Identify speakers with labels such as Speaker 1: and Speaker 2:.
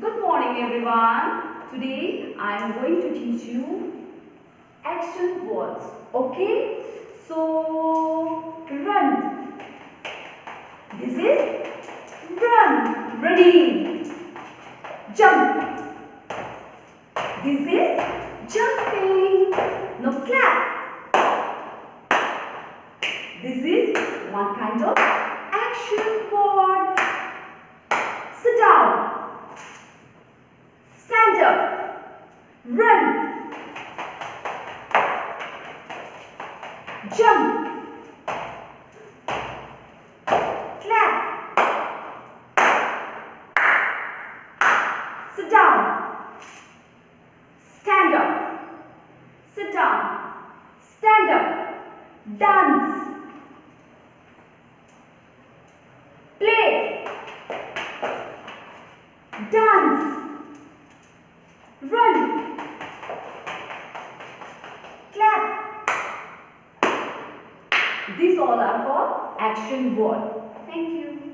Speaker 1: Good morning everyone. Today I am going to teach you action words. Okay? So run. This is run. Running. Jump. This is jumping. Now clap. This is one kind of action word. Sit down. Stand up. Run. Jump. Clap. Sit down. Stand up. Sit down. Stand up. Dance. Play. Dance. Run. Clap. These all are called action words. Thank you.